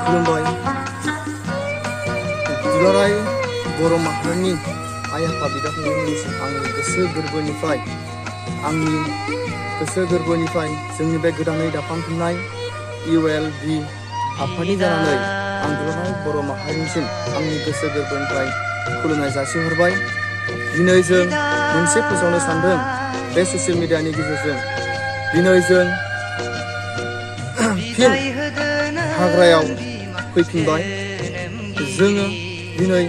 खुलुमबाय दुलाराय बर' माहारिनि आइ आफा बिदा फंबायमोननिसिम आंनि गोसो गोरबोनिफ्राय जोंनि बे गोदानै दाफामफिननाय ULB आफादनि जानानै आं दुलाराय बर' माहारिनिसिम आंनि गोसो गोरबोनिफ्राय खुलुमनाय जासिहरबाय। दिनै जों मोनसे फोसावनो सानदों बे ससियेल मिडियानि गेजेरजों। दिनै जों फिन हाग्रायाव फैफिनबाय। जोङो दिनै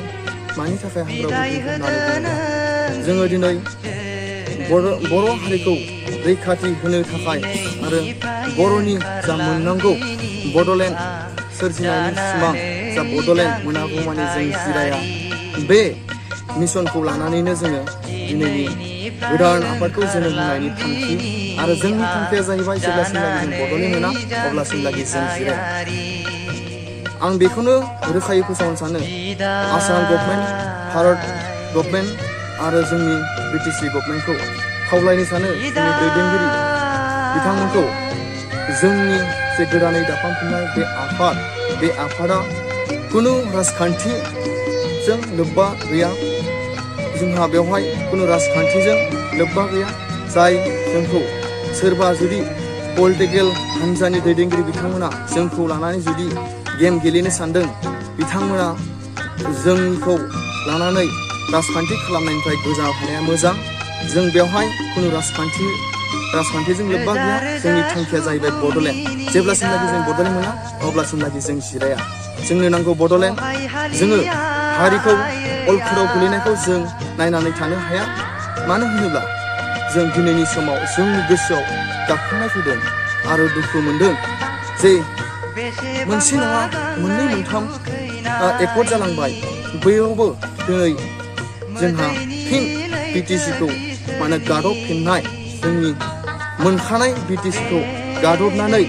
मानि थाखाय हाग्रायाव फैफिनखो होननानै बुङोब्ला जोङो दिनै बर' हारिखौ रैखाथि होनो थाखाय आरो बर'नि जा मोननांगौ बड'लेण्ड सोरजिनायनि सिमां जा बड'लेण्ड मोनागौमानि जों जिराया, बे मिशनखौ लानानैनो जोङो दिनैनि गोदान आफादखौ जोनोम होनायनि थांखि आरो जोंनि थांखिया जाहैबाय जेब्लासिमलागि जों बड'लेण्ड मोना अब्लासिमलागि जों जिराया। आं बेखौनो रोखायै फोसावनो सानो आसाम गभर्नमेन्ट, भारत गभर्नमेन्ट आरो जोंनि BTC गभर्नमेन्टखौ खावलायनो सानो जोंनि दैदेनगिरि बिथांमोनखौ जोंनि जे गोदानै दाफामफिननाय बे आफादा खुनु राजखान्थिजों लोब्बा गैया। जोंहा बेवहाय खुनु राजखान्थिजों लोब्बा गैया। जाय जोंखौ सोरबा जुदि पलिटिकेल हान्जानि दैदेनगिरि बिथांमोना जोंखौ लानानै जुदि गेम गेलेनो सानदों, बिथांमोना जोंखौ लानानै राजखान्थि खालामनायनिफ्राय गोजानाव थानाया मोजां। जों बेवहाय खुनु राजखान्थिजों लोब्बा गैया। जोंनि थांखिया जाहैबाय बड'लेण्ड। जेब्लासिमलागि जों बड'लेण्ड मोना अब्लासिमलागि जों जिराया। जोंनो नांगौ बड'लेण्ड। जोङो हारिखौ अलखदाव गोलैनायखौ जों नायनानै थानो हाया। मानो होनोब्ला जों दिनैनि समाव जोंनि गोसोआव गाबखांनाय फैदों आरो दुखु मोनदों जे मोनसे नङा मोननै मोनथाम एकर्ड जालांबाय। बैयावबो दिनै जोंहा फिन BTCखौ गादबफिननाय, जोंनि मोनखानाय BTCखौ गादबनानै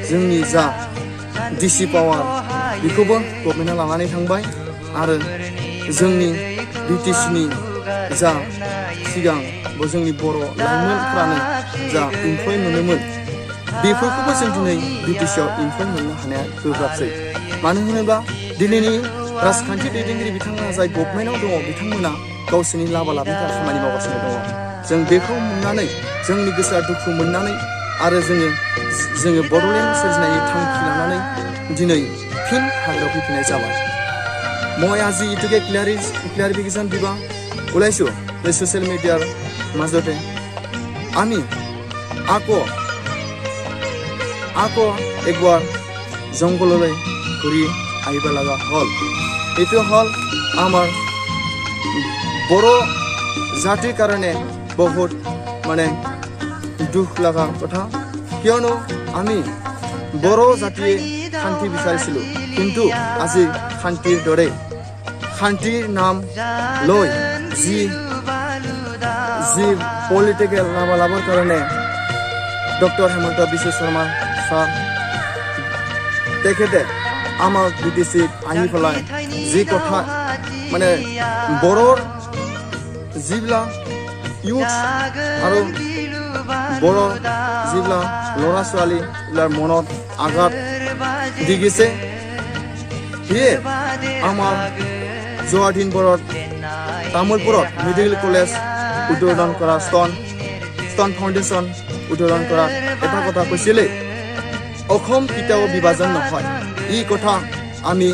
जोंनि जा DC पावार बेखौबो गभर्नमेन्टआ लानानै थांबाय आरो जोंनि BTCनि जा सिगां जोंनि बर' लाइमोनफ्रानो जा इमप्लय मोनोमोन, बेफोरखौबो जों दिनै BTCआव इमप्लय मोननो हानाया गोब्राबसै। मानो होनोब्ला दिनैनि राजखान्थि दैदेनगिरि बिथांमोना जाय गभर्नमेन्टआव दङ, बिथांमोना गावसोरनि लाबा लाबनि थाखाय खामानि मावगासिनो दङ। जों बेखौ मोननानै जोंनि गोसोआ दुखु मोननानै आरो जोङो बड'लेण्ड सोरजिनायनि थांखि लानानै दिनै फिन हाग्रायाव फैफिननाय जाबाय। মই আজি ইটোকে ক্লিয়াৰিফিকেশ্যন দিবা ওলাইছোঁ যে ছ'চিয়েল মিডিয়াৰ মাজতে আমি আকৌ একবাৰ জংঘললৈ ঘূৰি আহিব লগা হ'ল। এইটো হ'ল আমাৰ বৰ জাতিৰ কাৰণে বহুত দুখ লগা কথা। কিয়নো আমি বৰ জাতিয়ে শান্তি বিচাৰিছিলোঁ, কিন্তু আজি শান্তিৰ নাম লৈ যি পলিটিকেল লাভালাভৰ কাৰণে ডক্টৰ হেমন্ত বিশ্ব শৰ্মা ছাৰ তেখেতে আমাৰ BTCত আহি পেলাই যি কথা বড়োৰ যিবিলাক ইউথ আৰু বড়োৰ যিবিলাক ল'ৰা ছোৱালীবিলাক মনত আঘাত দি গৈছে, সেয়ে আমাৰ যোৱা দিনবোৰত তামোলপুৰত মেডিকেল কলেজ উদ্বোধন কৰা, ষ্টন ফাউণ্ডেশ্যন উদ্বোধন কৰা এটা কথা কৈছিলে, অসম কেতিয়াও বিভাজন নহয়। এই কথা আমি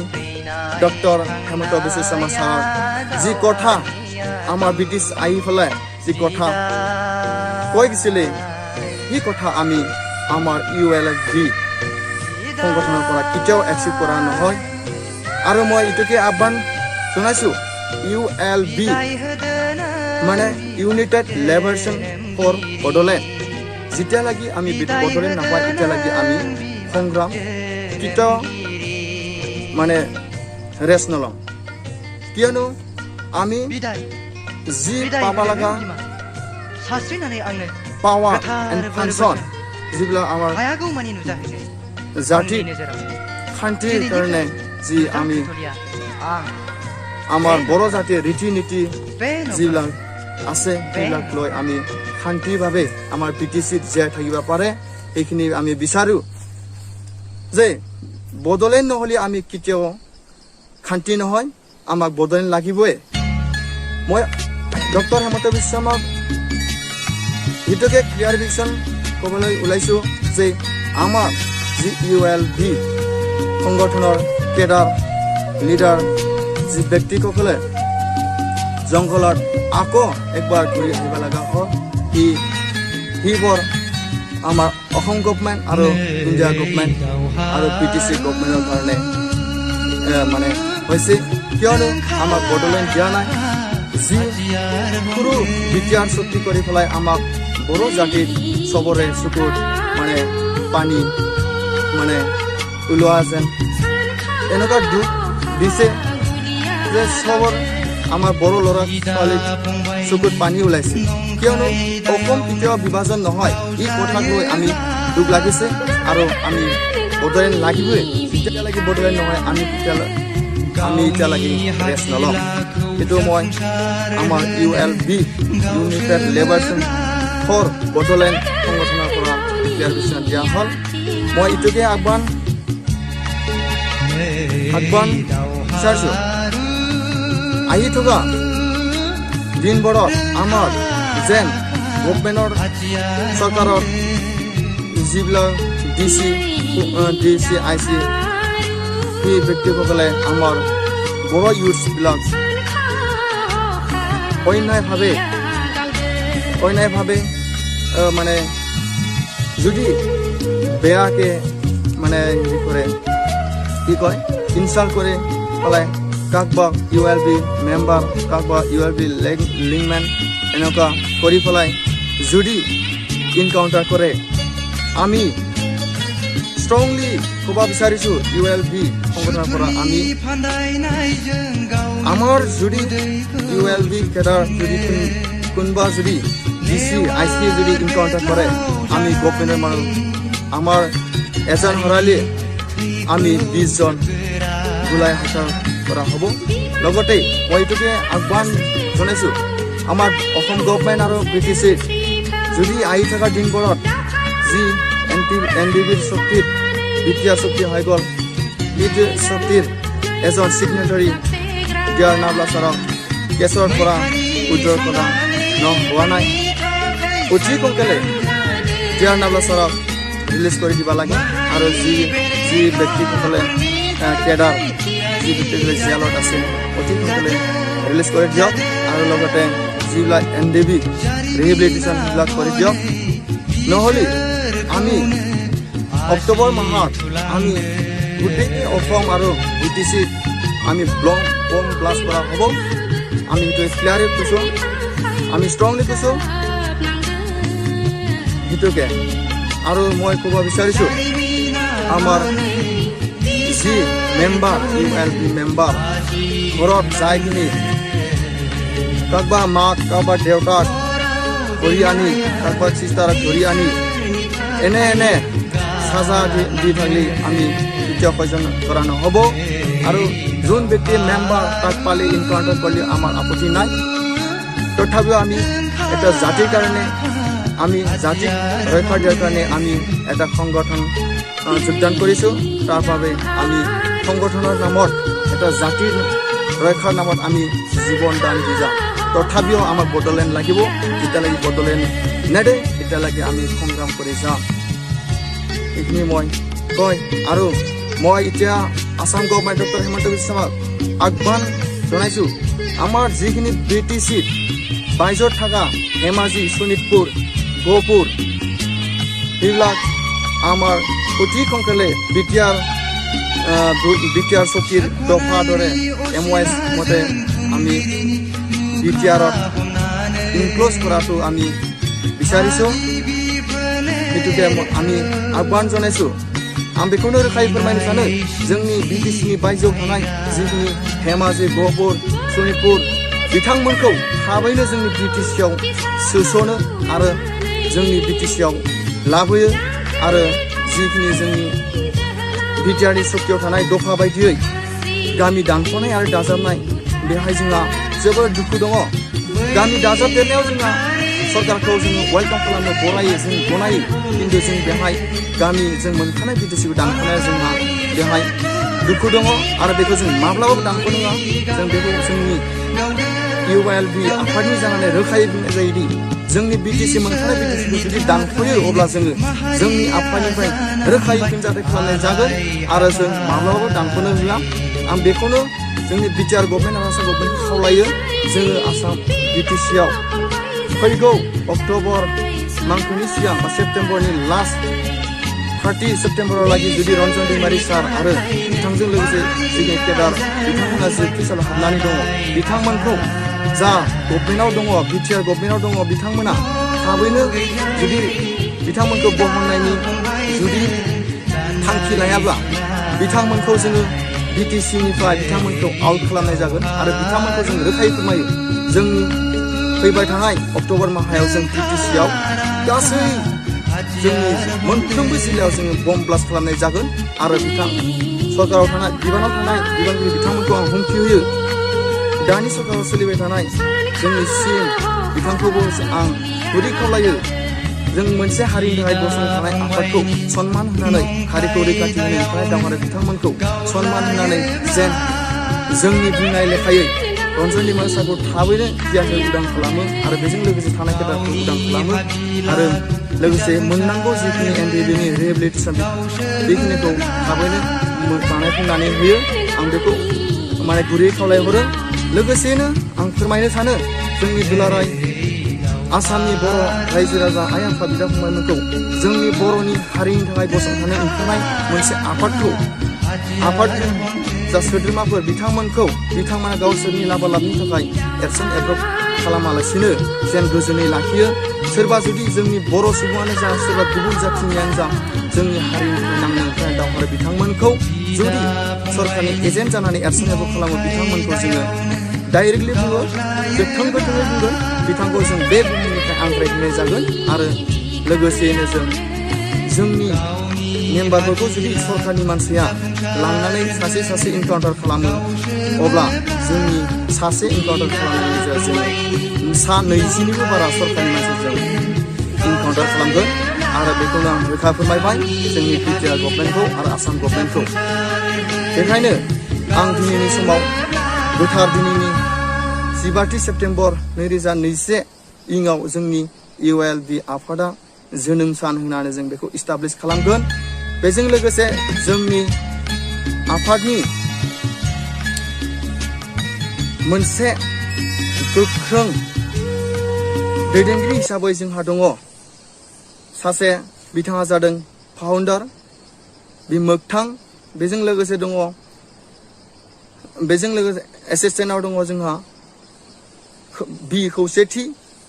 ডক্টৰ হেমন্ত বিশ্ব শৰ্মা ছাৰৰ যি কথা আমাৰ BTC আহি পেলাই যি কথা কৈ গৈছিলে, সেই কথা আমি আমাৰ ULB সংগঠনৰ পৰা কেতিয়াও একচেপ্ট কৰা নহয়। আৰু মই এইটোকে আহ্বান জনাইছোঁ, ULB united liberation for Bodoland. যেতিয়ালৈকে আমি বড'লেণ্ড নাপায় তেতিয়ালৈকে আমি সংগ্ৰাম কেতিয়াও ৰেষ্ট নলওঁ। কিয়নো আমি যি পাব লগা পাৱাৰ এণ্ড ফাংচন যিবিলাক আমাৰ জাতিৰ শান্তিৰ কাৰণে যি আমি আমাৰ বৰ জাতিৰ ৰীতি নীতি যিবিলাক আছে সেইবিলাক লৈ আমি শান্তিভাৱে আমাৰ BTCত জীয়াই থাকিব পাৰে। সেইখিনি আমি বিচাৰোঁ যে বড়োলেণ্ড নহ'লে আমি কেতিয়াও শান্তি নহয় আমাক বড়োলেণ্ড লাগিবই মই ডক্টৰ হেমন্ত বিশ্ব শৰ্মাক এইটোকে ক্লিয়াৰিফিকেশ্যন ক'বলৈ ওলাইছোঁ যে আমাৰ যি ULB সংগঠনৰ কেডাৰ লিডাৰ যি ব্যক্তিসকলে জংঘলত আকৌ একবাৰ ঘূৰি আহিব লগা হয় সিবোৰ আমাৰ অসম গভৰ্ণমেণ্ট আৰু ইণ্ডিয়া গভৰ্ণমেণ্ট আৰু BTC গভৰ্ণমেণ্টৰ কাৰণে মানে হৈছে কিয়নো আমাক বড়োলেণ্ড দিয়া নাই যি সৰু বিটিয়াৰ চুক্তি কৰি পেলাই আমাক বড়ো জাতিৰ চবৰে চকুত মানে পানী মানে ওলোৱা যেন এনেকুৱা দুখ দিছে যে চবৰ আমাৰ বড়ো ল'ৰা ছোৱালীৰ চকুত পানী ওলাইছে কিয়নো অসম কেতিয়াও বিভাজন নহয় এই কথাক লৈ আমি দুখ লাগিছে আৰু আমি বড়োলেণ্ড লাগিবই যেতিয়ালৈকে বড়োলেণ্ড নহয় আমি এতিয়ালৈকে ৰেষ্ট নলওঁ কিন্তু মই আমাৰ ULB united liberation for Bodoland সংগঠনৰ পৰা ক্লিয়াৰিফিকেশ্যন দিয়া হ'ল মই এইটোকে আহ্বান বিচাৰিছোঁ আহি থকা দিনবোৰত আমাৰ যেন গভৰ্ণমেণ্টৰ চৰকাৰৰ যিবিলাক DC IC সেই ব্যক্তিসকলে আমাৰ বড়ো ইউথবিলাক অন্যায়ভাৱে মানে যদি বেয়াকে মানে হেৰি কৰে কি কয় ইনচাল্ট কৰে পেলাই কাকবা ULB মেম্বাৰ কাকবা ULB লিংমেন এনেকুৱা কৰি পেলাই যদি ইনকাউণ্টাৰ কৰে আমি ষ্ট্ৰংলি ক'ব বিচাৰিছোঁ ULB সংগঠনৰ পৰা আমি আমাৰ যদি ULB কেডাৰ যদি কোনোবা যদি DC IC যদি ইনকাউণ্টাৰ কৰে আমি গভৰ্ণমেণ্টৰ মানুহ আমাৰ এজন হৰালে আমি 20 জন গোলাই হত্যা কৰা হ'ব লগতে মই এইটোকে আহ্বান জনাইছোঁ আমাৰ অসম গভৰ্ণমেণ্ট আৰু BTC যদি আহি থকা দিনবোৰত যি NDBৰ চুক্তিত বিটিয়াৰ চুক্তি হৈ গ'ল এই চুক্তিৰ এজন চিগনেটাৰী ডিয়াৰ নাৱলা ছাৰক কেছৰ পৰা উদ্ধাৰ কৰা হোৱা নাই অতি সোনকালে ডিয়াৰ নাৱলা ছাৰক ৰিলিজ কৰি দিব লাগে আৰু যি ব্যক্তিসকলে কেডাৰ যি ব্যক্তিসকলে জেলত আছে অতি সোনকালে ৰিলিজ কৰি দিয়ক আৰু লগতে যিবিলাক NDB ৰিহেবিলিটেশ্যনবিলাক কৰি দিয়ক নহ'লে আমি অক্টোবৰ মাহত আমি গোটেই অসম আৰু BTC আমি বম ব্লাষ্ট কৰা হ'ব আমি সেইটো ক্লিয়াৰ কৈছোঁ আমি ষ্ট্ৰংলি কৈছোঁ সেইটোকে আৰু মই ক'ব বিচাৰিছোঁ আমাৰ যি মেম্বাৰ ULB মেম্বাৰ ঘৰত যাই কিনি কাৰোবা মাক কাৰোবা দেউতাক ধৰি আনি কাৰোবা চিষ্টাৰক ধৰি আনি এনে সাজা দি থাকিলে আমি কেতিয়াও সহ্য কৰা নহ'ব আৰু যোন ব্যক্তি মেম্বাৰ তাক পালে ইনকাউণ্টাৰ কৰিলে আমাৰ আপত্তি নাই তথাপিও আমি এটা জাতিৰ কাৰণে আমি জাতিক ৰক্ষা দিয়াৰ কাৰণে আমি এটা সংগঠন যোগদান কৰিছোঁ তাৰ বাবে আমি সংগঠনৰ নামত এটা জাতিৰ ৰক্ষাৰ নামত আমি জীৱন দান দি যাওঁ তথাপিও আমাক বড়োলেণ্ড লাগিব যেতিয়ালৈকে বড়োলেণ্ড নেদে তেতিয়ালৈকে আমি সংগ্ৰাম কৰি যাম এইখিনি মই কয় আৰু মই এতিয়া আসাম গভৰ্ণমেণ্ট ডক্টৰ হেমন্ত বিশ্ব শৰ্মাক আহ্বান জনাইছোঁ আমাৰ যিখিনি BTCত 22ত থকা ধেমাজি শোণিতপুৰ গহপুৰ এইবিলাক আমাৰ অতি সোনকালে বিটিআৰ চকীৰ দফা দৰে MOS মতে আমি বিটিআৰত ইনক্ল'জ কৰাটো আমি বিচাৰিছোঁ সেইটোকে আমি আহ্বান জনাইছোঁ आं बेखौनो रोखायै फोरमायनो सानो जोंनि BTCनि बायजोआव थानाय जिखिनि धेमाजि गहपुर शोणितपुर बिथांमोनखौ थाबैनो जोंनि BTCआव सोस'नो आरो जोंनि BTCआव लाबोयो आरो जिखिनि जोंनि बिटिआरनि चुक्तियाव थानाय दफा बायदियै गामि दानख'नाय आरो दाजाबनाय बेहाय जोंहा जोबोद दुखु दङ गामि दाजाबदेरनायाव जोंहा सरकारखौ जोङो वेलकाम खालामनो बरायो जों गनायो खिन्थु जों बेहाय गामि जों मोनखानाय बिटिसिखौ दानख'नाया जोंहा बेहाय दुखु दङ आरो बेखौ जों माब्लाबाबो दानख'नाङा जों बेखौ जोंनि ULB आफादनि जानानै रोखायै बुंनाय जायोदि जोंनि बिटिसि मोनखानाय बिटिसिखौ जुदि दानख'यो अब्ला जोङो जोंनि आफादनिफ्राय रोखायै फिनजाथाय खालामनाय जागोन आरो जों माब्लाबाबो दानख'नो होआ आं बेखौनो जोंनि बिटिआर गभर्नमेन्ट आरो आसाम गभर्नमेन्टखौ खावलायो जोङो आसाम बिटिसिआव फैगौ अक्ट'बर मांखोनि सिगां बा सेप्तेम्बरनि लास्ट 30 सेप्तेम्बरावलागि जुदि रन्जन दैमारि सार आरो बिथांजों लोगोसे जिगे केदार बिथांमोना जोबथिसाराव हाबनानै दङ बिथांमोनखौ जा गभर्नमेन्टआव दङ बिटिआर गभर्नमेन्टआव दङ बिथांमोना थाबैनो जुदि बिथांमोनखौ बहननायनि जुदि थांखि लायाब्ला बिथांमोनखौ जोङो बिटिसिनिफ्राय बिथांमोनखौ आउट खालामनाय जागोन आरो बिथांमोनखौ जों रोखायै फोरमायो जोंनि फैबाय थानाय अक्ट'बर माहायाव जों बिटिसिआव गासै जोंनि मोनफ्रोमबो जिल्लायाव जोङो बम्ब ब्लास्ट खालामनाय जागोन आरो सरकाराव थानाय बिबानाव थानाय बिबानगिरि बिथांमोनखौ आं हुमखि होयो दानि सरकाराव सोलिबाय थानाय जोंनि सिएम बिथांखौबो आं गुरै खावलायो जों मोनसे हारिनि थाखाय गसंथानाय आफादखौ सनमान होनानै हारिखौ रैखाथि होनो थाखाय दावहारि बिथांमोनखौ सनमान होनानै जेन जोंनि बुंनाय लेखायै रन्जन दैमारि सारखौ थाबैनो गियानखौ उदां खालामो आरो बेजों लोगोसे थानाय केदारखौ उदां खालामो आरो लोगोसे मोननांगौ जिखिनि एनडिबिनि रिहेबिलिटेसन बेखिनिखौ थाबैनो बानायफिननानै होयो आं बेखौ माने गुरैयै खावलायहरो लोगोसेनो आं फोरमायनो सानो जोंनि दुलाराय आसामनि बर' रायजो राजा आइ आफा बिदा फंबायमोनखौ जोंनि बर'नि हारिनि थाखाय गसंथानो ओंखारनाय मोनसे आफादनि जा सोद्रोमाफोर बिथांमोना गावसोरनि लाबा लाबनि थाखाय एक्सन एब्रब खालामालासिनो जेन गोजोनै लाखियो सोरबा जुदि जोंनि बर' सुबुङानो जा सोरबा गुबुन जाथिनियानो जा जोंनि हारिनि नांनो ओंखारनाय दावहारि बिथांमोनखौ जुदि सरकारनि एजेन्ट जानानै एक्सन एब्रब खालामो बिथांमोनखौ जोङो डाइरेक्टलि बुङो थोंगोथोङै बुंगोन बिथांखौ जों बे बुहुमनिफ्राय आंग्रायहोनाय जागोन आरो लोगोसेयैनो जों जोंनि मेम्बारफोरखौ जुदि सरकारनि मानसिया लांनानै सासे इनकाउन्टार खालामो अब्ला जोंनि सासे इनकाउन्टार खालामनायनि गेजेराव जों 20निबो बारा सरकारनि मानसिजों इनकाउन्टार खालामगोन आरो बेखौनो आं रोखा फोरमायबाय जोंनि बिटिआर गभर्नमेन्टखौ आरो आसाम गभर्नमेन्टखौ बेखायनो आं दिनैनि समाव गोथार दिनैनि 15 सेप्तेम्बर 2021 इङाव जोंनि ULB आफादा जोनोम सान होनानै जों बेखौ इस्टाब्लिश खालामगोन बेजों लोगोसे जोंनि आफादनि मोनसे गोख्रों दैदेनगिरि हिसाबै जोंहा दङ सासे बिथाङा जादों फाउन्डार बिमोगथां बेजों लोगोसे एसिस्टेन्टआव दङ जोंहा बि खौसेथि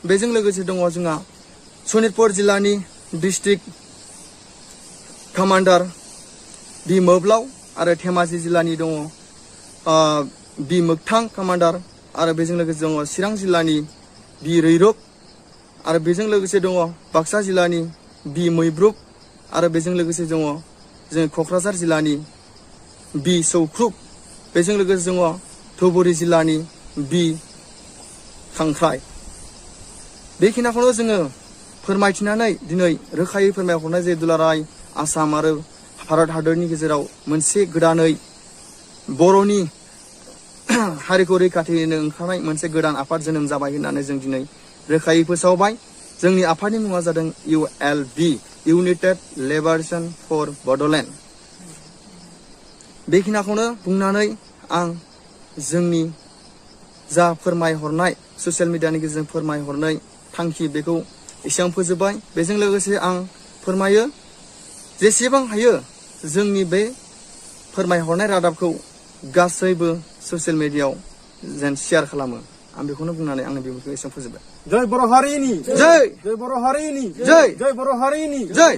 बेजों लोगोसे दङ जोंहा सनितपुर जिल्लानि डिस्ट्रिक्ट कमान्डार बि मोब्लाव आरो धेमाजि जिल्लानि दङ बि मोगथां कमान्डार आरो बेजों लोगोसे दङ चिरां जिल्लानि बि रैरुब आरो बेजों लोगोसे दङ बाक्सा जिल्लानि बि मैब्रुब आरो बेजों लोगोसे दङ जों क'क्राझार जिल्लानि बि सौख्रुब बेजों लोगोसे दङ धुबुरी जिल्लानि बि खांख्राय बेखिनिखौनो जोङो फोरमायथिनानै दिनै रोखायै फोरमायहरनाय जे दुलाराय आसाम आरो भारत हादरनि गेजेराव मोनसे गोदानै बर'नि हारिखौ रैखाथि होनो ओंखारनाय मोनसे गोदान आफाद जोनोम जाबाय होननानै जों दिनै रोखायै फोसावबाय जोंनि आफादनि मुङा जादों ULB united liberation for Bodoland बेखिनिखौनो बुंनानै आं जोंनि जा फोरमायहरनाय ससियेल मिडियानि गेजेरजों फोरमायहरनाय थांखि बेखौ एसेबां फोजोबबाय बेजों लोगोसे आं फोरमायो जेसेबां हायो जोंनि बे फोरमायहरनाय रादाबखौ गासैबो ससियेल मिडियायाव जेन शेयार खालामो आं बेखौनो बुंनानै आंनि बिबुंथिखौ एसेबां फोजोबबाय जय बर' हारिनि जय बर' हारिनि जय बर' हारिनि जय